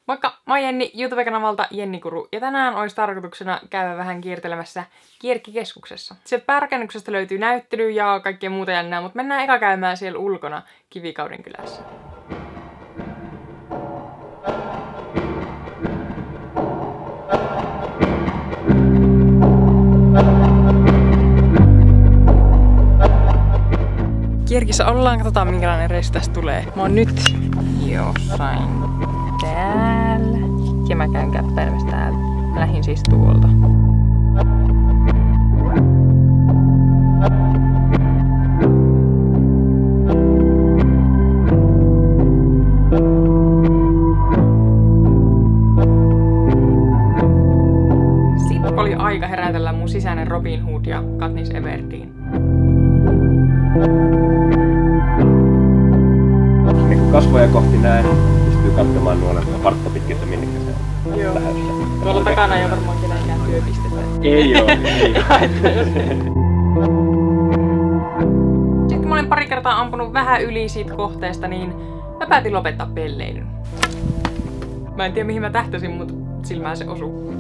Moikka! Mä oon Jenni YouTube-kanavalta Jenni Kuru ja tänään olisi tarkoituksena käydä vähän kiertelemässä Kierkkikeskuksessa. Sieltä päärakennukselta löytyy näyttely ja kaikkea muuta jännää, mutta mennään eka käymään siellä ulkona Kivikauden kylässä. Kierkissä ollaan, katsotaan minkälainen reissu tästä tulee. Mä oon nyt jossain täällä. Ja mä käyn käppäilemässä täällä. Mä lähdin siis tuolta. Sitten oli aika herätellä mun sisäinen Robin Hood ja Katniss Everdeen. Kasvoja kohti näin, pystyy katsomaan nuolella partta pitkin, että minnekä se on lähdössä. Tuolla takana ei ole varmaan kenenkään työpistettä. Ei oo, ei Sitten kun mä olin pari kertaa ampunut vähän yli siitä kohteesta, niin mä päätin lopettaa pelleilyn. Mä en tiedä mihin mä tähtäsin, mutta silmään se osuu.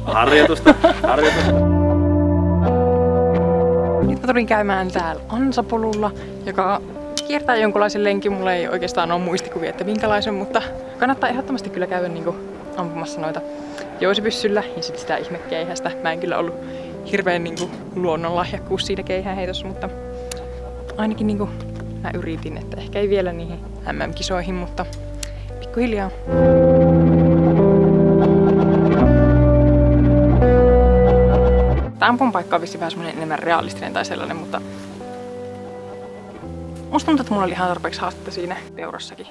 Harjoitusta. Nyt mä tulin käymään täällä Ansapolulla, joka kiertää jonkunlaisen lenkin. Mulla ei oikeastaan ole muistikuvia, että minkälaisen, mutta kannattaa ehdottomasti kyllä käydä niinku ampumassa noita jousipyssyllä ja sit sitä ihmekeihästä. Mä en kyllä ollut hirveen niinku luonnonlahjakkuus siinä keihäänheitossa, mutta ainakin niinku mä yritin, että ehkä ei vielä niihin MM-kisoihin, mutta pikkuhiljaa. Tää ampumapaikka on vissiin vähän semmonen enemmän realistinen tai sellainen, mutta musta tuntuu, että mulla oli ihan tarpeeksi haastetta siinä teurassakin.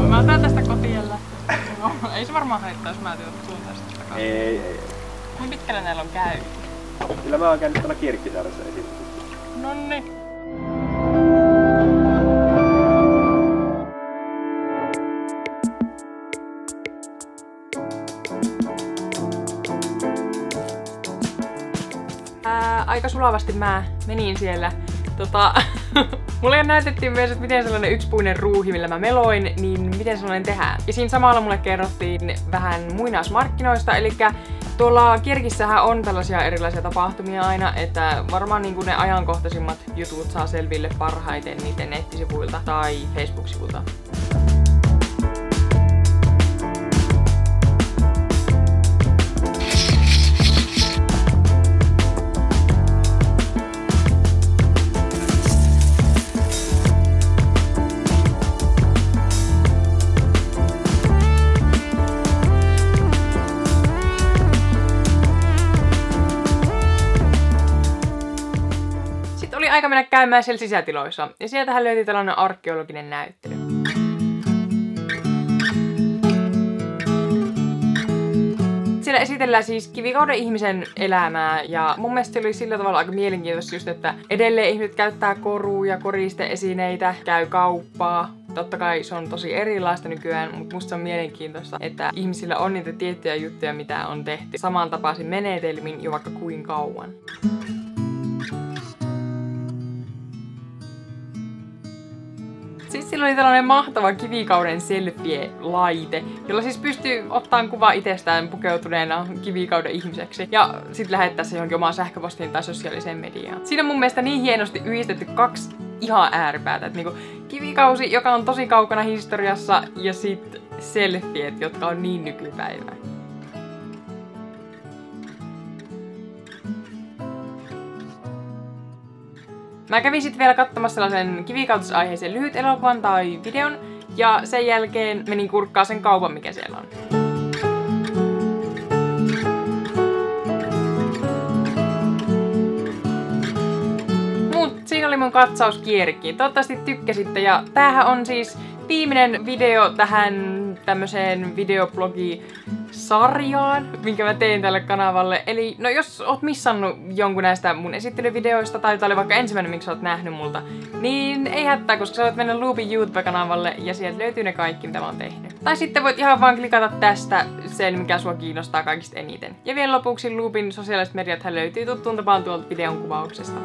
Mä otan tästä kotiella. Ei se varmaan haittaa, jos mä työtän suuntaan tästä takaisin. Ei. Kuinka pitkällä näillä on käynyt? Kyllä mä oon käynyt tuolla Kierkkisaaressa esimerkiksi. Nonni. Aika sulavasti mä menin siellä. Mulle näytettiin myös, että miten sellainen yksipuinen ruuhi, millä mä meloin, niin miten sellainen tehdään. Ja siinä samalla mulle kerrottiin vähän muinaismarkkinoista, eli tuolla Kierkissähän on tällaisia erilaisia tapahtumia aina, että varmaan niin kuin ne ajankohtaisimmat jutut saa selville parhaiten niiden nettisivuilta tai Facebook-sivuilta. Aika mennä käymään siellä sisätiloissa, ja sieltähän löytyi tällainen arkeologinen näyttely. Siellä esitellään siis Kivikauden ihmisen elämää, ja mun mielestä se oli sillä tavalla aika mielenkiintoista just, että edelleen ihmiset käyttää koruja, koristeesineitä, käy kauppaa. Totta kai se on tosi erilaista nykyään, mutta musta se on mielenkiintoista, että ihmisillä on niitä tiettyjä juttuja, mitä on tehty samantapaisin menetelmin jo vaikka kuin kauan. Siis sillä oli tällainen mahtava Kivikauden selfie-laite, jolla siis pystyy ottamaan kuva itsestään pukeutuneena Kivikauden ihmiseksi ja sitten lähettää se johonkin omaan sähköpostiin tai sosiaaliseen mediaan. Siinä on mun mielestä niin hienosti yhdistetty kaksi ihan ääripäätä, että niinku Kivikausi, joka on tosi kaukana historiassa, ja sitten selfiet, jotka on niin nykypäivää. Mä kävin sitten vielä katsomassa sellaisen kivikautisaiheisen lyhyt elokuvan tai videon, ja sen jälkeen menin kurkkaa sen kaupan, mikä siellä on. Siinä oli mun katsaus Kierkkiin. Toivottavasti tykkäsitte, ja tämähän on siis viimeinen video tähän tämmöiseen videoblogi-sarjaan, minkä mä tein tälle kanavalle. Eli no jos oot missannut jonkun näistä mun esittelyvideoista, tai tää oli vaikka ensimmäinen, miksi oot nähnyt multa, niin ei hätää, koska sä voit mennä Loopin YouTube-kanavalle ja sieltä löytyy ne kaikki, mitä mä oon tehnyt. Tai sitten voit ihan vaan klikata tästä sen, mikä sua kiinnostaa kaikista eniten. Ja vielä lopuksi Loopin sosiaaliset mediat löytyy tuttuun tapaan tuolta videon kuvauksesta.